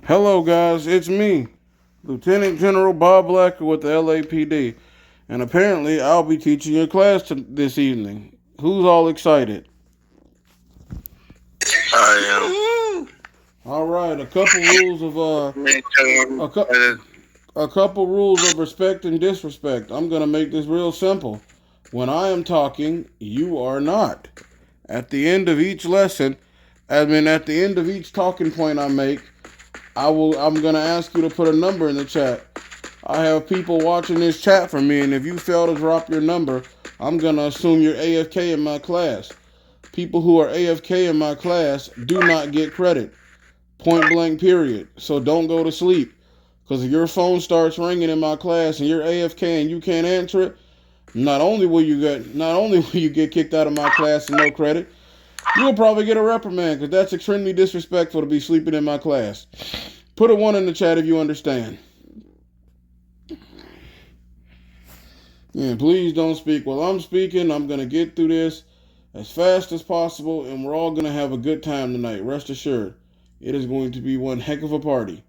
Hello, guys. It's me, Lieutenant General Bob Blacker with the LAPD, and apparently I'll be teaching your class this evening. Who's all excited? I All right. A couple rules of Me too. a, cou- a couple rules of respect and disrespect. I'm gonna make this real simple. When I am talking, you are not. At the end of each lesson, at the end of each talking point I make, I'm gonna ask you to put a number in the chat. I have people watching this chat for me, and if you fail to drop your number, I'm gonna assume you're AFK in my class. People who are AFK in my class do not get credit. Point blank, period. So don't go to sleep. Because if your phone starts ringing in my class and you're AFK and you can't answer it, not only will you get kicked out of my class and no credit, you'll probably get a reprimand because that's extremely disrespectful to be sleeping in my class. Put a one in the chat if you understand. And please don't speak while I'm speaking. I'm going to get through this as fast as possible, and we're all going to have a good time tonight. Rest assured, it is going to be one heck of a party.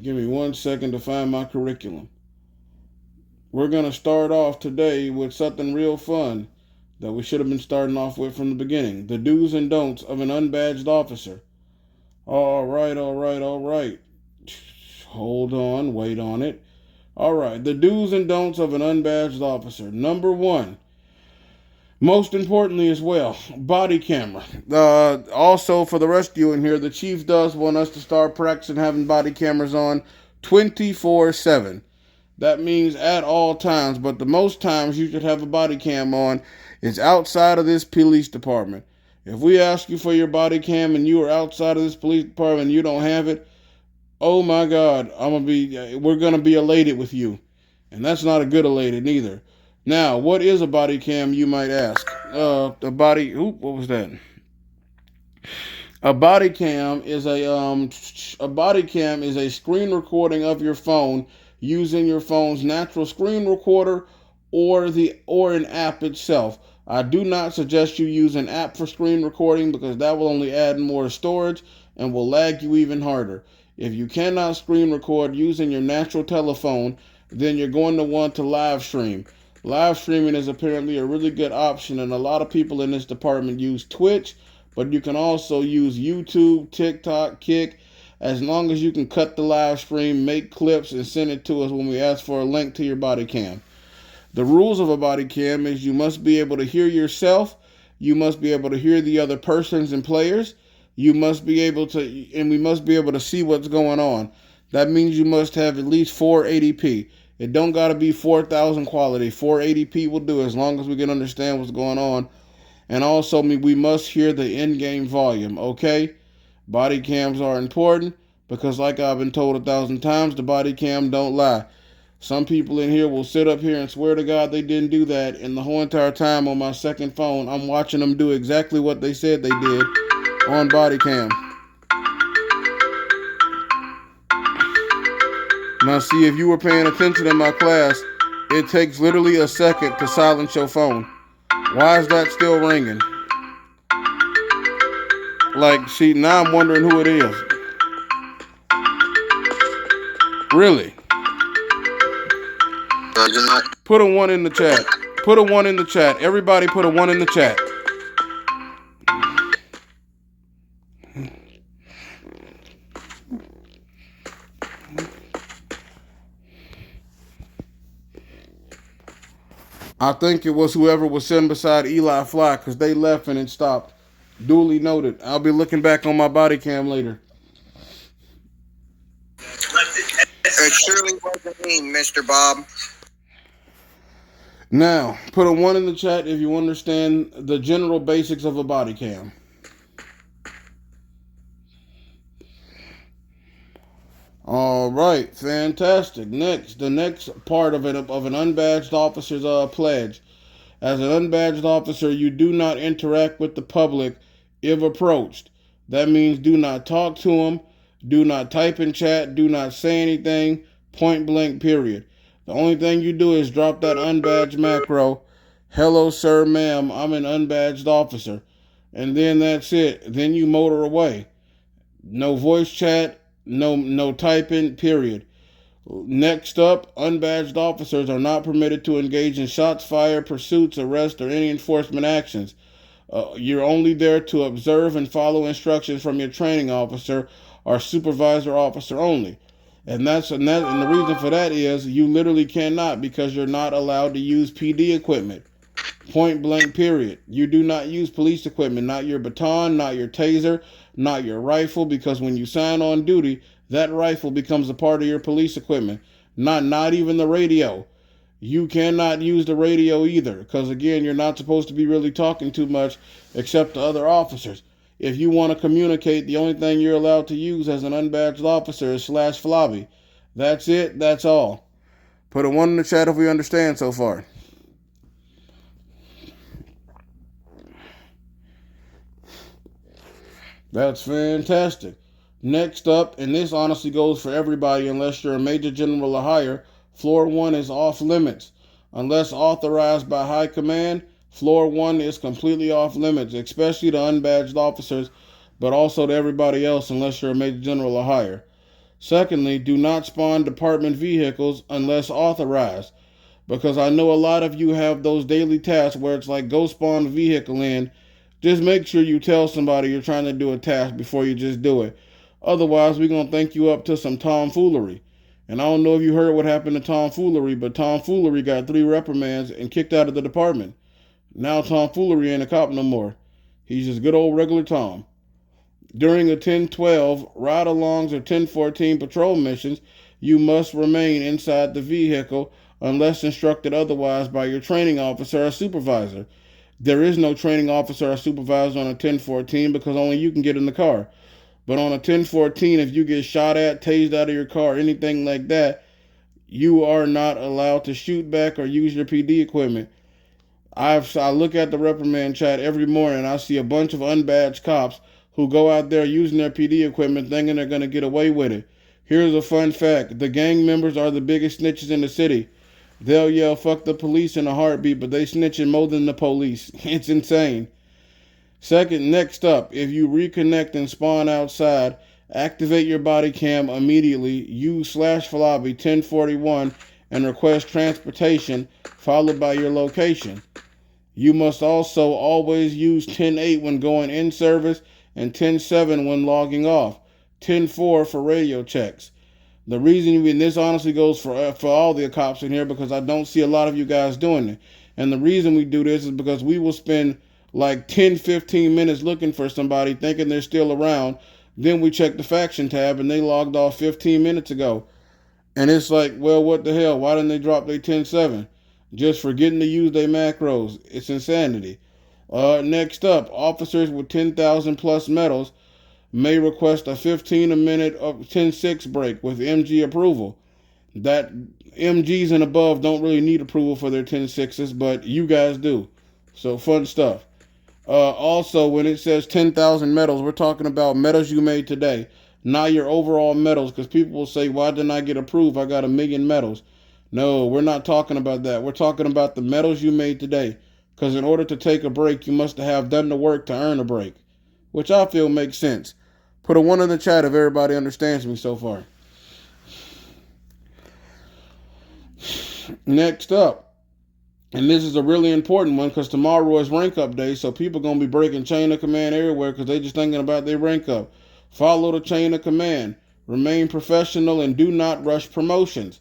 Give me 1 second to find my curriculum. We're going to start off today with something real fun that we should have been starting off with from the beginning. The do's and don'ts of an unbadged officer. All right, all right, all right. Hold on, wait on it. All right, the do's and don'ts of an unbadged officer. Number one, most importantly as well, body camera. Also, for the rest of you in here, the chief does want us to start practicing having body cameras on 24/7. That means at all times, but the most times you should have a body cam on is outside of this police department. If we ask you for your body cam and you are outside of this police department and you don't have it, oh my God, we're gonna be elated with you, and that's not a good elated neither. Now, what is a body cam, you might ask? What was that? A body cam is a screen recording of your phone using your phone's natural screen recorder or an app itself. I do not suggest you use an app for screen recording because that will only add more storage and will lag you even harder. If you cannot screen record using your natural telephone, then you're going to want to live stream. Live streaming is apparently a really good option, and a lot of people in this department use Twitch, but you can also use YouTube, TikTok, Kick, as long as you can cut the live stream, make clips, and send it to us when we ask for a link to your body cam. The rules of a body cam is you must be able to hear yourself, you must be able to hear the other persons and players, and we must be able to see what's going on. That means you must have at least 480p. It don't gotta be 4000 quality. 480p will do as long as we can understand what's going on. And also, we must hear the in-game volume, okay? Body cams are important because, like I've been told 1,000 times, the body cam don't lie. Some people in here will sit up here and swear to God they didn't do that, and the whole entire time on my second phone, I'm watching them do exactly what they said they did on body cam. Now, see, if you were paying attention in my class, it takes literally a second to silence your phone. Why is that still ringing? Like, see, now I'm wondering who it is. Really? Put a one in the chat. Put a one in the chat. Everybody put a one in the chat. I think it was whoever was sitting beside Eli Fly because they left and it stopped. Duly noted. I'll be looking back on my body cam later. It surely wasn't me, Mr. Bob. Now, put a one in the chat if you understand the general basics of a body cam. All right, fantastic. Next, the next part of an unbadged officer's pledge. As an unbadged officer, you do not interact with the public if approached. That means do not talk to them, do not type in chat, do not say anything, point blank, period. The only thing you do is drop that unbadged macro. Hello, sir, ma'am, I'm an unbadged officer. And then that's it. Then you motor away. No voice chat, No typing, period. Next up, unbadged officers are not permitted to engage in shots fired, pursuits, arrests, or any enforcement actions. You're only there to observe and follow instructions from your training officer or supervisor officer only. And the reason for that is you literally cannot, because you're not allowed to use PD equipment. Point blank, period. You do not use police equipment, not your baton, not your taser, not your rifle, because when you sign on duty, that rifle becomes a part of your police equipment. Not even the radio. You cannot use the radio either, because again, you're not supposed to be really talking too much except to other officers. If you want to communicate, the only thing you're allowed to use as an unbadged officer is /flobby. That's it, that's all. Put a 1 in the chat if we understand so far. That's fantastic. Next up, and this honestly goes for everybody unless you're a major general or higher, Floor 1 is off limits. Unless authorized by high command, Floor 1 is completely off limits, especially to unbadged officers, but also to everybody else unless you're a major general or higher. Secondly, do not spawn department vehicles unless authorized, because I know a lot of you have those daily tasks where it's like, go spawn the vehicle in. Just make sure you tell somebody you're trying to do a task before you just do it. Otherwise, we're going to think you up to some tomfoolery. And I don't know if you heard what happened to tomfoolery, but tomfoolery got 3 reprimands and kicked out of the department. Now tomfoolery ain't a cop no more. He's just good old regular Tom. During a 10-12 ride-alongs or 10-14 patrol missions, you must remain inside the vehicle unless instructed otherwise by your training officer or supervisor. There is no training officer or supervisor on a 10-14 because only you can get in the car. But on a 10-14, if you get shot at, tased out of your car, anything like that, you are not allowed to shoot back or use your PD equipment. I look at the reprimand chat every morning and I see a bunch of unbadged cops who go out there using their PD equipment thinking they're going to get away with it. Here's a fun fact. The gang members are the biggest snitches in the city. They'll yell, fuck the police in a heartbeat, but they snitching more than the police. It's insane. Second, next up, if you reconnect and spawn outside, activate your body cam immediately, use /flobby 1041 and request transportation followed by your location. You must also always use 10-8 when going in service and 10-7 when logging off, 10-4 for radio checks. The reason, and this honestly goes for all the cops in here, because I don't see a lot of you guys doing it. And the reason we do this is because we will spend like 10-15 minutes looking for somebody thinking they're still around. Then we check the faction tab and they logged off 15 minutes ago. And it's like, well, what the hell? Why didn't they drop their 10-7? Just forgetting to use their macros. It's insanity. Next up, officers with 10,000 plus medals may request a 15-minute 10-6 break with MG approval. That MGs and above don't really need approval for their 10-6s, but you guys do. So fun stuff. Also, when it says 10,000 medals, we're talking about medals you made today, not your overall medals, because people will say, why didn't I get approved? I got 1 million medals. No, we're not talking about that. We're talking about the medals you made today, because in order to take a break, you must have done the work to earn a break, which I feel makes sense. Put a 1 in the chat if everybody understands me so far. Next up, and this is a really important one because tomorrow is rank up day, so people going to be breaking chain of command everywhere because they just thinking about their rank up. Follow the chain of command. Remain professional and do not rush promotions.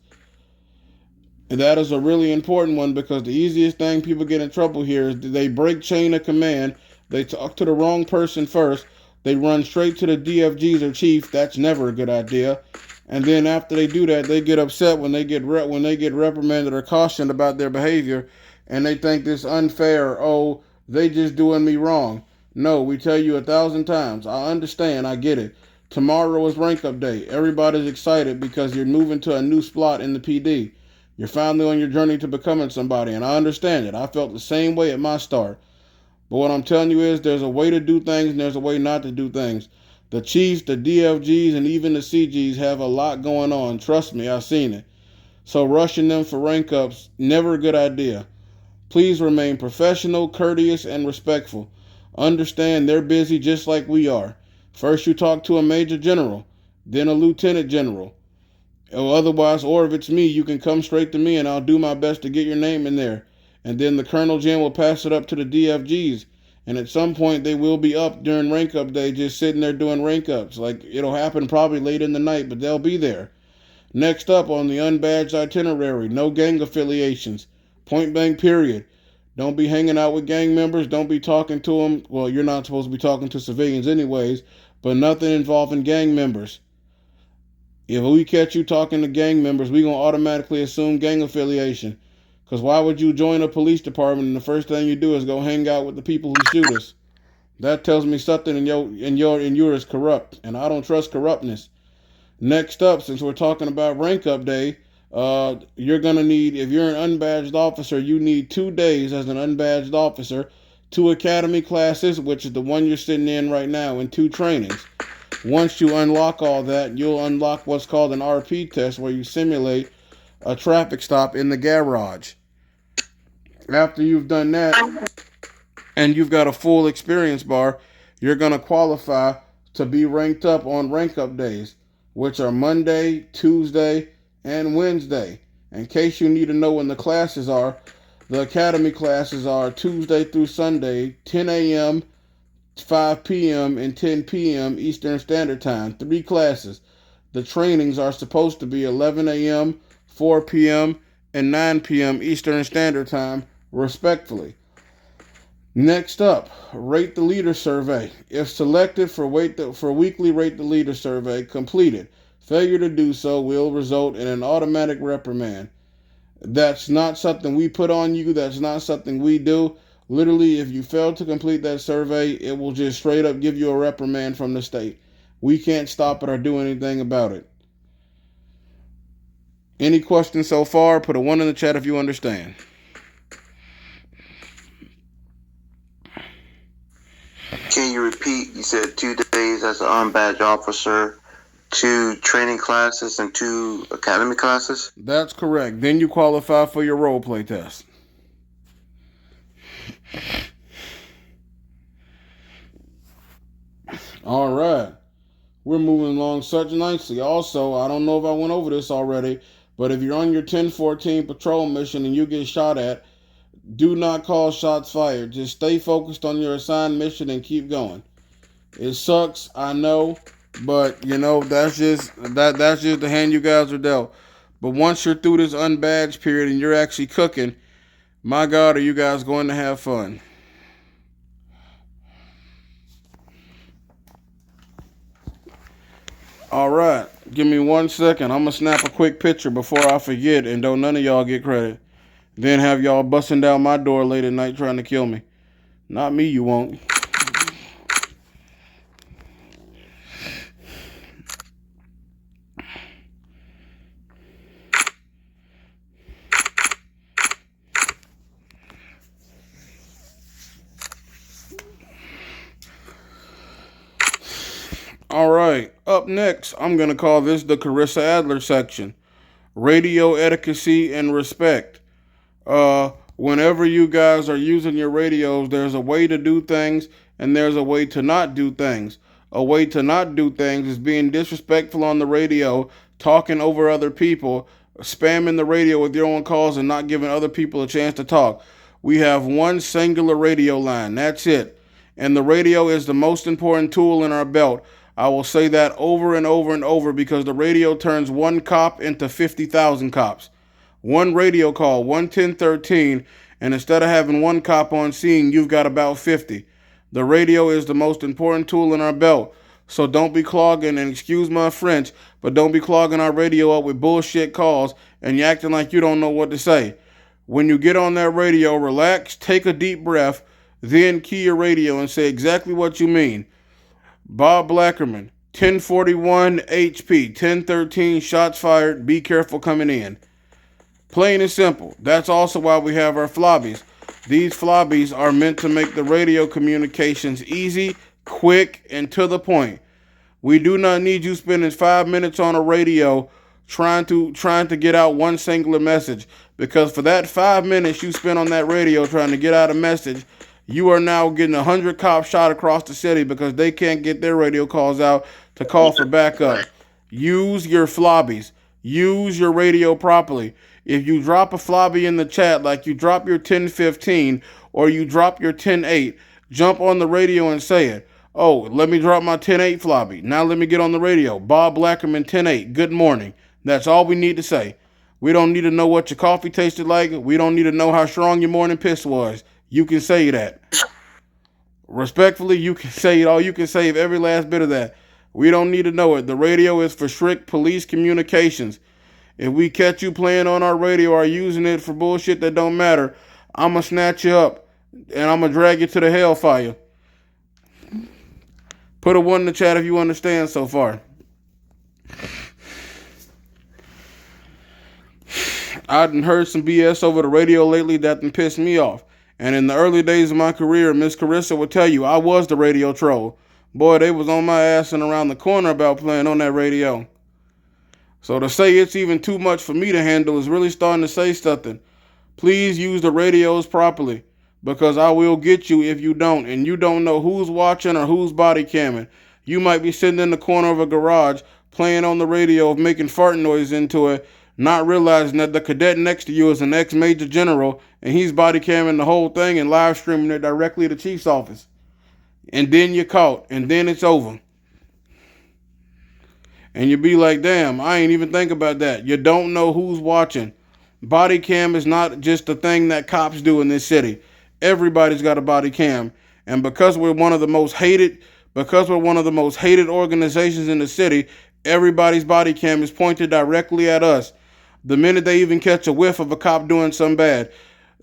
And that is a really important one because the easiest thing people get in trouble here is they break chain of command. They talk to the wrong person first. They run straight to the DFGs or chief. That's never a good idea. And then after they do that, they get upset when they get reprimanded or cautioned about their behavior, and they think this unfair. Oh, they just doing me wrong. No, we tell you 1,000 times. I understand. I get it. Tomorrow is rank up day. Everybody's excited because you're moving to a new spot in the PD. You're finally on your journey to becoming somebody, and I understand it. I felt the same way at my start. But what I'm telling you is there's a way to do things and there's a way not to do things. The Chiefs, the DFGs, and even the CGs have a lot going on. Trust me, I've seen it. So rushing them for rank ups, never a good idea. Please remain professional, courteous, and respectful. Understand they're busy just like we are. First you talk to a major general. then a lieutenant general. Or otherwise, or if it's me, you can come straight to me and I'll do my best to get your name in there. And then the Colonel Gen will pass it up to the DFGs. And at some point, they will be up during rank up day, just sitting there doing rank ups. Like, it'll happen probably late in the night, but they'll be there. Next up on the unbadged itinerary, no gang affiliations. Point blank, period. Don't be hanging out with gang members. Don't be talking to them. Well, you're not supposed to be talking to civilians anyways, but nothing involving gang members. If we catch you talking to gang members, we're going to automatically assume gang affiliation. Because why would you join a police department and the first thing you do is go hang out with the people who shoot us? That tells me something in you is corrupt, and I don't trust corruptness. Next up, since we're talking about rank up day, you're going to need, if you're an unbadged officer, you need 2 days as an unbadged officer, 2 academy classes, which is the one you're sitting in right now, and 2 trainings. Once you unlock all that, you'll unlock what's called an RP test, where you simulate a traffic stop in the garage. After you've done that, and you've got a full experience bar, you're going to qualify to be ranked up on rank up days, which are Monday, Tuesday, and Wednesday. In case you need to know when the classes are, the academy classes are Tuesday through Sunday, 10 a.m., 5 p.m. and 10 p.m. Eastern Standard Time. 3 classes. The trainings are supposed to be 11 a.m., 4 p.m., and 9 p.m. Eastern Standard Time, respectfully. Next up, Rate the Leader Survey. If selected for weekly Rate the Leader Survey, completed. Failure to do so will result in an automatic reprimand. That's not something we put on you. That's not something we do. Literally, if you fail to complete that survey, it will just straight up give you a reprimand from the state. We can't stop it or do anything about it. Any questions so far? Put a 1 in the chat if you understand. Can you repeat? You said 2 days as an unbadged officer, 2 training classes, and 2 academy classes? That's correct. Then you qualify for your role play test. All right. We're moving along such nicely. Also, I don't know if I went over this already, but if you're on your 1014 patrol mission and you get shot at, do not call shots fired. Just stay focused on your assigned mission and keep going. It sucks, I know, but that's just the hand you guys are dealt. But once you're through this unbadged period and you're actually cooking, my God, are you guys going to have fun? All right, give me 1 second. I'm going to snap a quick picture before I forget, and don't none of y'all get credit. Then have y'all busting down my door late at night trying to kill me. Not me, you won't. All right, up next, I'm going to call this the Carissa Adler section. Radio etiquette and respect. Whenever you guys are using your radios, there's a way to do things and there's a way to not do things. A way to not do things is being disrespectful on the radio, talking over other people, spamming the radio with your own calls and not giving other people a chance to talk. We have one singular radio line. That's it. And the radio is the most important tool in our belt. I will say that over and over and over because the radio turns one cop into 50,000 cops. One radio call, 11013, and instead of having one cop on scene, you've got about 50. The radio is the most important tool in our belt. So don't be clogging, and excuse my French, but don't be clogging our radio up with bullshit calls and you acting like you don't know what to say. When you get on that radio, relax, take a deep breath, then key your radio and say exactly what you mean. Bob Blackerman, 1041 HP, 1013 shots fired, be careful coming in. Plain and simple. That's also why we have our flobbies. These flobbies are meant to make the radio communications easy, quick, and to the point. We do not need you spending 5 minutes on a radio trying to get out one singular message, because for that 5 minutes you spend on that radio trying to get out a message, you are now getting 100 cops shot across the city because they can't get their radio calls out to call for backup. Use your flobbies. Use your radio properly. If you drop a flobby in the chat, like you drop your 1015 or you drop your 108, jump on the radio and say it. Oh, let me drop my 108 flobby. Now let me get on the radio. Bob Blackerman 108. Good morning. That's all we need to say. We don't need to know what your coffee tasted like. We don't need to know how strong your morning piss was. You can say that. Respectfully, you can say it all. You can save every last bit of that. We don't need to know it. The radio is for strict police communications. If we catch you playing on our radio or using it for bullshit that don't matter, I'm going to snatch you up and I'm going to drag you to the hellfire. Put a 1 in the chat if you understand so far. I done heard some BS over the radio lately that done pissed me off. And in the early days of my career, Miss Carissa would tell you I was the radio troll. Boy, they was on my ass and around the corner about playing on that radio. So to say it's even too much for me to handle is really starting to say something. Please use the radios properly, because I will get you if you don't, and you don't know who's watching or who's body camming. You might be sitting in the corner of a garage playing on the radio, making fart noise into it, not realizing that the cadet next to you is an ex-major general, and he's body camming the whole thing and live streaming it directly to Chief's office. And then you're caught, and then it's over. And you be like, damn, I ain't even think about that. You don't know who's watching. Body cam is not just a thing that cops do in this city. Everybody's got a body cam. And because we're one of the most hated organizations in the city, everybody's body cam is pointed directly at us. The minute they even catch a whiff of a cop doing something bad,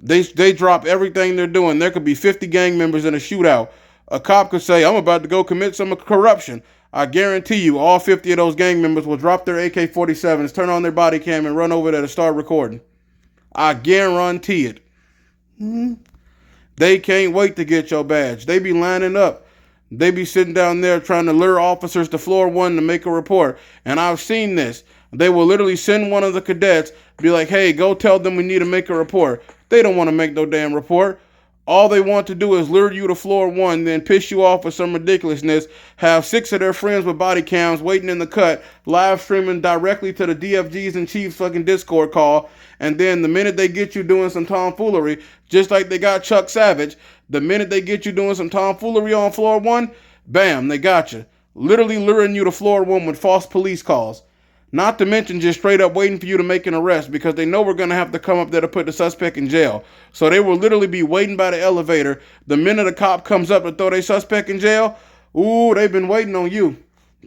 they drop everything they're doing. There could be 50 gang members in a shootout. A cop could say, I'm about to go commit some corruption. I guarantee you all 50 of those gang members will drop their AK-47s, turn on their body cam, and run over there to start recording. I guarantee it. They can't wait to get your badge. They be lining up. They be sitting down there trying to lure officers to floor 1 to make a report. And I've seen this. They will literally send one of the cadets, be like, hey, go tell them we need to make a report. They don't want to make no damn report. All they want to do is lure you to floor 1, then piss you off with some ridiculousness, have 6 of their friends with body cams waiting in the cut, live streaming directly to the DFGs and Chiefs fucking Discord call, and then the minute they get you doing some tomfoolery, just like they got Chuck Savage, the minute they get you doing some tomfoolery on floor 1, bam, they got you. Literally luring you to floor 1 with false police calls. Not to mention just straight up waiting for you to make an arrest, because they know we're going to have to come up there to put the suspect in jail. So they will literally be waiting by the elevator. The minute a cop comes up to throw their suspect in jail, ooh, they've been waiting on you.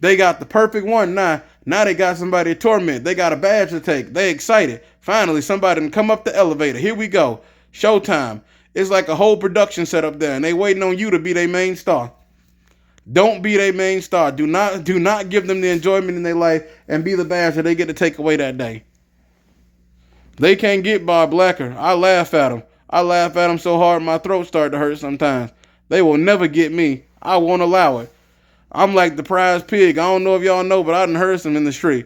They got the perfect one now. Now they got somebody to torment. They got a badge to take. They excited. Finally, somebody can come up the elevator. Here we go. Showtime. It's like a whole production set up there, and they waiting on you to be their main star. Don't be their main star. Do not give them the enjoyment in their life and be the badge that they get to take away that day. They can't get Bob Blacker. I laugh at them. I laugh at them so hard my throat starts to hurt sometimes. They will never get me. I won't allow it. I'm like the prize pig. I don't know if y'all know, but I done heard some in the street.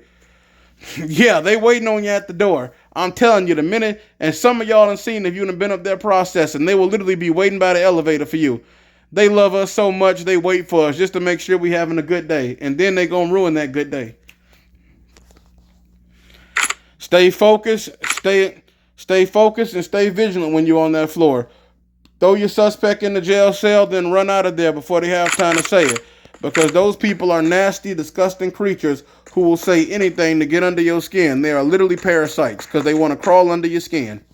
Yeah, they waiting on you at the door. I'm telling you, the minute, and some of y'all done seen if you done been up there processing, they will literally be waiting by the elevator for you. They love us so much, they wait for us just to make sure we having a good day. And then they gonna ruin that good day. Stay focused, stay focused, and stay vigilant when you're on that floor. Throw your suspect in the jail cell, then run out of there before they have time to say it. Because those people are nasty, disgusting creatures who will say anything to get under your skin. They are literally parasites because they want to crawl under your skin.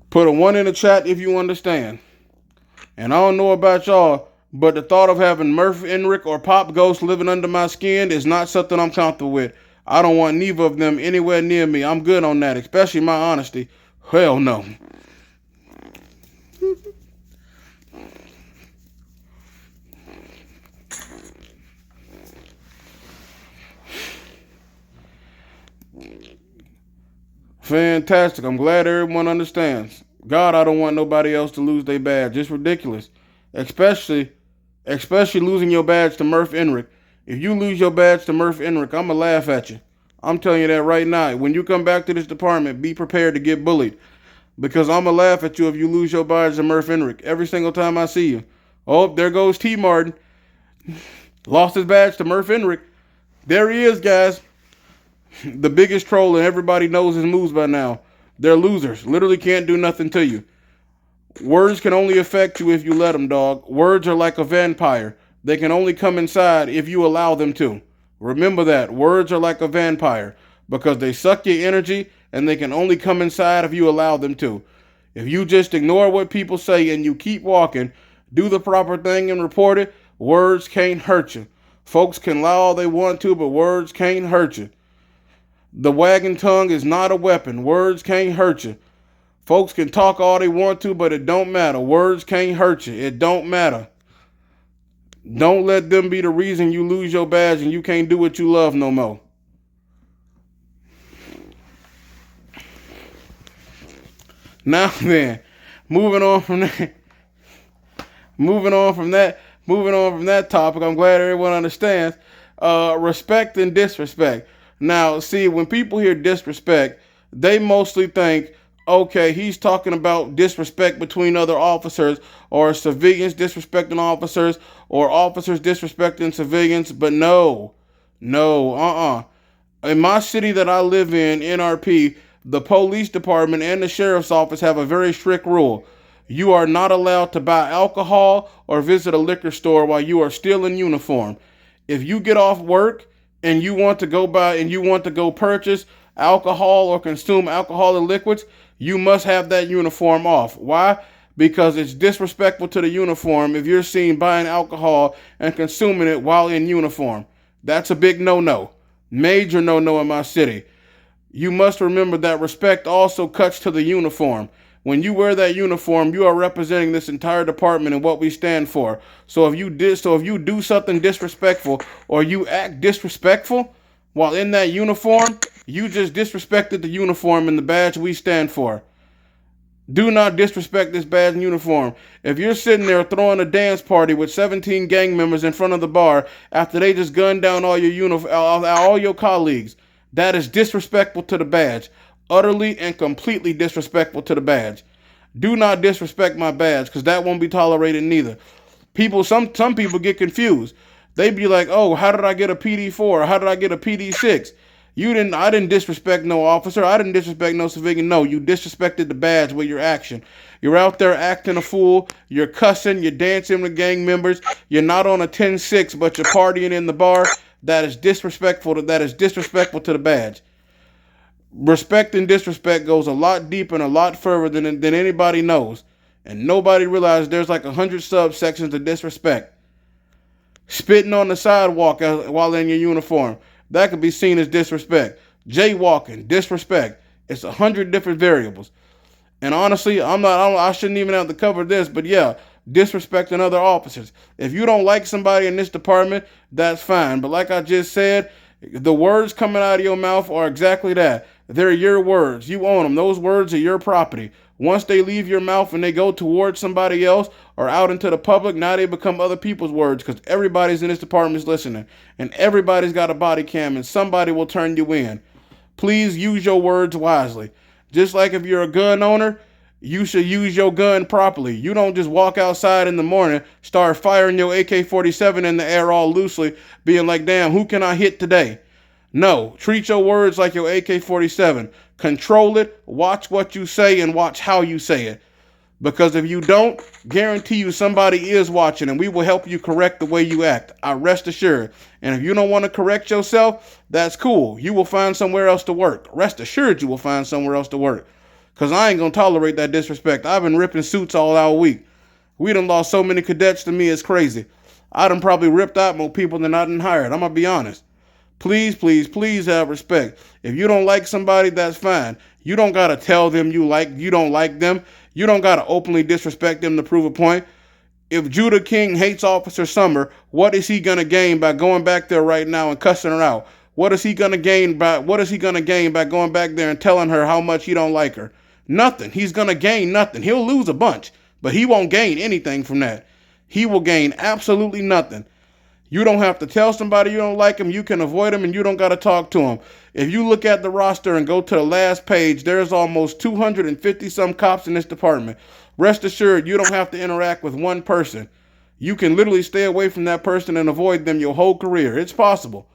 Put a 1 in the chat if you understand. And I don't know about y'all, but the thought of having Murph Enric or Pop Ghost living under my skin is not something I'm comfortable with. I don't want neither of them anywhere near me. I'm good on that, especially my honesty. Hell no. Fantastic. I'm glad everyone understands. God, I don't want nobody else to lose their badge. It's ridiculous. Especially losing your badge to Murph Enric. If you lose your badge to Murph Enric, I'm going to laugh at you. I'm telling you that right now. When you come back to this department, be prepared to get bullied. because I'm going to laugh at you if you lose your badge to Murph Enrick every single time I see you. Oh, there goes T. Martin. Lost his badge to Murph Enrick. There he is, guys. The biggest troll, and everybody knows his moves by now. They're losers. Literally can't do nothing to you. Words can only affect you if you let them, dog. Words are like a vampire. They can only come inside if you allow them to. Remember that. Words are like a vampire because they suck your energy and they can only come inside if you allow them to. If you just ignore what people say and you keep walking, do the proper thing and report it, words can't hurt you. Folks can lie all they want to, but words can't hurt you. The wagging tongue is not a weapon. Words can't hurt you. Folks can talk all they want to, but it don't matter. Words can't hurt you. It don't matter. Don't let them be the reason you lose your badge and you can't do what you love no more. Now then, moving on from that topic, I'm glad everyone understands. Respect and disrespect. Now, see, when people hear disrespect, they mostly think, okay, he's talking about disrespect between other officers, or civilians disrespecting officers, or officers disrespecting civilians. But no. In my city that I live in, NRP, the police department and the sheriff's office have a very strict rule. You are not allowed to buy alcohol or visit a liquor store while you are still in uniform. If you get off work and you want to go purchase alcohol or consume alcoholic liquids, you must have that uniform off. Why? Because it's disrespectful to the uniform if you're seen buying alcohol and consuming it while in uniform. That's a big no-no. Major no-no in my city. You must remember that respect also cuts to the uniform. When you wear that uniform, you are representing this entire department and what we stand for. So if you do something disrespectful or you act disrespectful while in that uniform, you just disrespected the uniform and the badge we stand for. Do not disrespect this badge and uniform. If you're sitting there throwing a dance party with 17 gang members in front of the bar after they just gunned down all your colleagues, that is disrespectful to the badge. Utterly and completely disrespectful to the badge. Do not disrespect my badge, because that won't be tolerated neither. Some people get confused. They be like, oh, how did I get a PD4? How did I get a PD6? I didn't disrespect no officer. I didn't disrespect no civilian. No, you disrespected the badge with your action. You're out there acting a fool. You're cussing. You're dancing with gang members. You're not on a 10-6, but you're partying in the bar. That is disrespectful to the badge. Respect and disrespect goes a lot deeper and a lot further than anybody knows. And nobody realizes there's like 100 subsections of disrespect. Spitting on the sidewalk while in your uniform, that could be seen as disrespect. Jaywalking, disrespect. It's 100 different variables. And honestly, I shouldn't even have to cover this, but yeah, disrespecting other officers. If you don't like somebody in this department, that's fine. But like I just said, the words coming out of your mouth are exactly that. They're your words. You own them. Those words are your property. Once they leave your mouth and they go towards somebody else or out into the public, now they become other people's words, because everybody's in this department is listening. And everybody's got a body cam and somebody will turn you in. Please use your words wisely. Just like if you're a gun owner, you should use your gun properly. You don't just walk outside in the morning, start firing your AK-47 in the air all loosely, being like, damn, who can I hit today? No, treat your words like your AK-47. Control it, watch what you say, and watch how you say it. Because if you don't, guarantee you somebody is watching, and we will help you correct the way you act. I rest assured. And if you don't want to correct yourself, that's cool. You will find somewhere else to work. Rest assured you will find somewhere else to work. Because I ain't going to tolerate that disrespect. I've been ripping suits all week. We done lost so many cadets to me, it's crazy. I done probably ripped out more people than I done hired. I'm going to be honest. Please, please, please have respect. If you don't like somebody, that's fine. You don't got to tell them you don't like them. You don't got to openly disrespect them to prove a point. If Judah King hates Officer Summer, what is he going to gain by going back there right now and cussing her out? What is he going to gain by going back there and telling her how much he don't like her? Nothing. He's going to gain nothing. He'll lose a bunch, but he won't gain anything from that. He will gain absolutely nothing. You don't have to tell somebody you don't like them. You can avoid them, and you don't got to talk to them. If you look at the roster and go to the last page, there's almost 250 some cops in this department. Rest assured, you don't have to interact with one person. You can literally stay away from that person and avoid them your whole career. It's possible.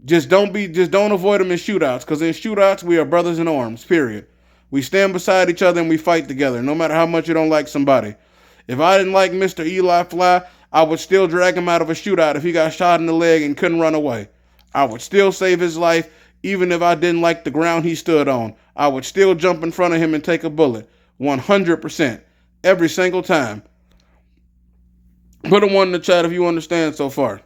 Just don't avoid them in shootouts, because in shootouts we are brothers in arms, period. We stand beside each other and we fight together, no matter how much you don't like somebody. If I didn't like Mr. Eli Fly, I would still drag him out of a shootout if he got shot in the leg and couldn't run away. I would still save his life, even if I didn't like the ground he stood on. I would still jump in front of him and take a bullet. 100%. Every single time. Put a 1 in the chat if you understand so far.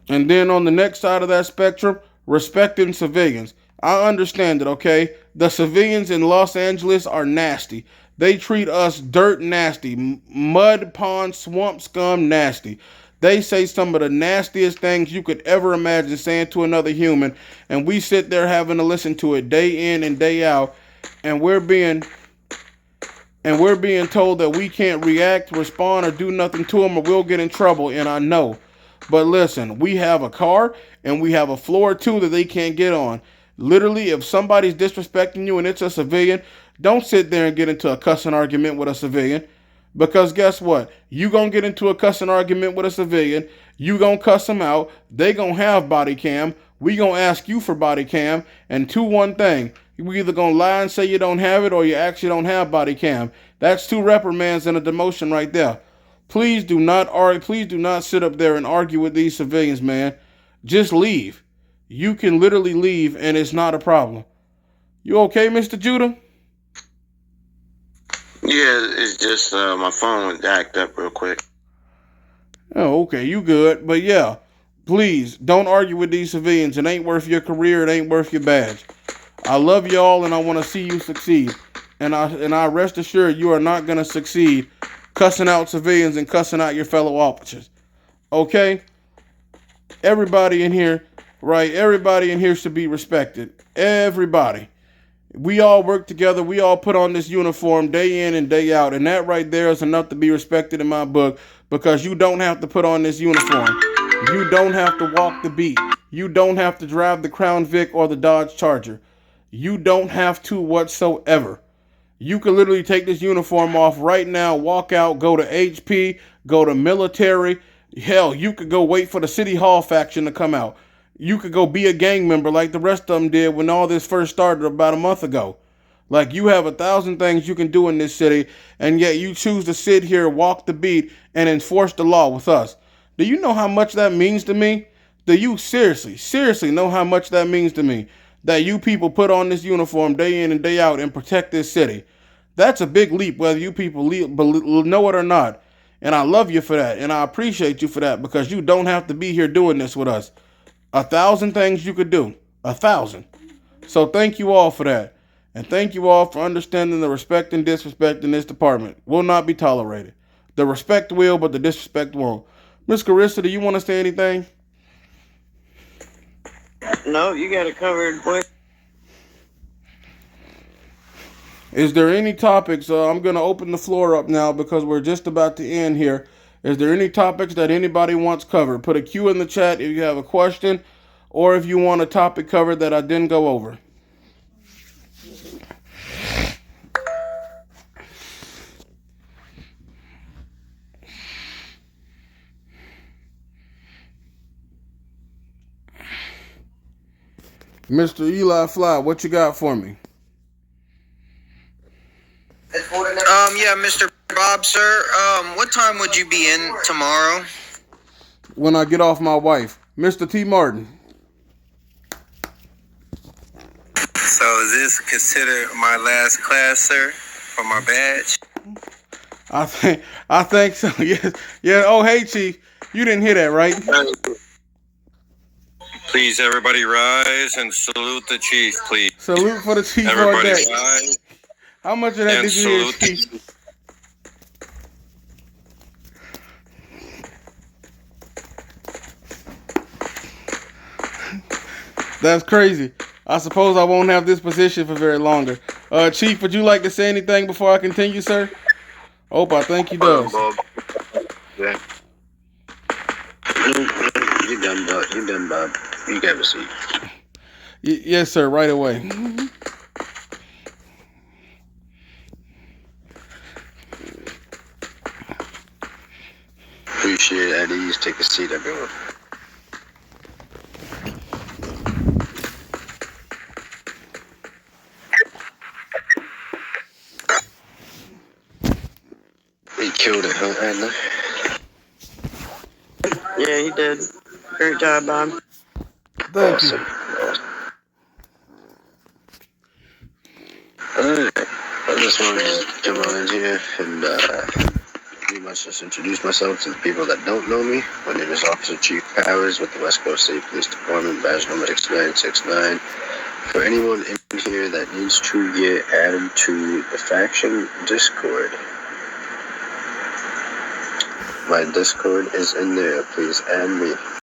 And then on the next side of that spectrum, respecting civilians. I understand it, okay? The civilians in Los Angeles are nasty. They treat us dirt nasty, mud, pond, swamp scum nasty. They say some of the nastiest things you could ever imagine saying to another human, and we sit there having to listen to it day in and day out, and we're being told that we can't react, respond, or do nothing to them, or we'll get in trouble. And I know, but listen, we have a car and we have a floor too that they can't get on. Literally, if somebody's disrespecting you and it's a civilian, don't sit there and get into a cussing argument with a civilian. Because guess what? You gonna get into a cussing argument with a civilian. You gonna cuss them out. They gonna have body cam. We gonna ask you for body cam. And one thing. We either gonna lie and say you don't have it, or you actually don't have body cam. That's 2 reprimands and a demotion right there. Please do not argue. Please do not sit up there and argue with these civilians, man. Just leave. You can literally leave, and it's not a problem. You okay, Mr. Judah? Yeah, it's just my phone jacked up real quick. Oh, okay, you good. But yeah, please don't argue with these civilians. It ain't worth your career. It ain't worth your badge. I love y'all, and I want to see you succeed. And I rest assured you are not gonna succeed cussing out civilians and cussing out your fellow officers. Okay? Everybody in here, right? Everybody in here should be respected. Everybody. We all work together. We all put on this uniform day in and day out. And that right there is enough to be respected in my book, because you don't have to put on this uniform. You don't have to walk the beat. You don't have to drive the Crown Vic or the Dodge Charger. You don't have to whatsoever. You can literally take this uniform off right now, walk out, go to HP, go to military. Hell, you could go wait for the City Hall faction to come out. You could go be a gang member like the rest of them did when all this first started about a month ago. Like, you have 1,000 things you can do in this city, and yet you choose to sit here, walk the beat, and enforce the law with us. Do you know how much that means to me? Do you seriously know how much that means to me? That you people put on this uniform day in and day out and protect this city. That's a big leap, whether you people know it or not. And I love you for that, and I appreciate you for that, because you don't have to be here doing this with us. 1,000 things you could do. 1,000. So thank you all for that. And thank you all for understanding the respect and disrespect in this department will not be tolerated. The respect will, but the disrespect won't. Miss Carissa, do you want to say anything? No, you got it covered, boy. Is there any topics? I'm going to open the floor up now because we're just about to end here. Is there any topics that anybody wants covered? Put a Q in the chat if you have a question, or if you want a topic covered that I didn't go over. Mr. Eli Fly, what you got for me? Yeah, Mr. Bob, sir. What time would you be in tomorrow? When I get off my wife. Mr. T. Martin. So is this considered my last class, sir, for my badge? I think so. Yes. Yeah. Oh, hey, Chief. You didn't hear that, right? Please, everybody rise and salute the chief, please. Salute for the chief. Everybody rise. How much of that did you hear, Chief? That's crazy. I suppose I won't have this position for very longer. Chief, would you like to say anything before I continue, sir? I think he does. Yeah. done, Bob. You done, Bob. You can have a seat. Yes, sir. Right away. Appreciate it. At ease. Take a seat, everyone. He killed it, huh, Adler? Yeah, he did. Great job, Bob. Thank you. Awesome. Alright. I just wanted to come on in here and pretty much just introduce myself to the people that don't know me. My name is Officer Chief Powers with the West Coast State Police Department, badge number 6969. For anyone in here that needs to get added to the faction Discord, my Discord is in there. Please add me.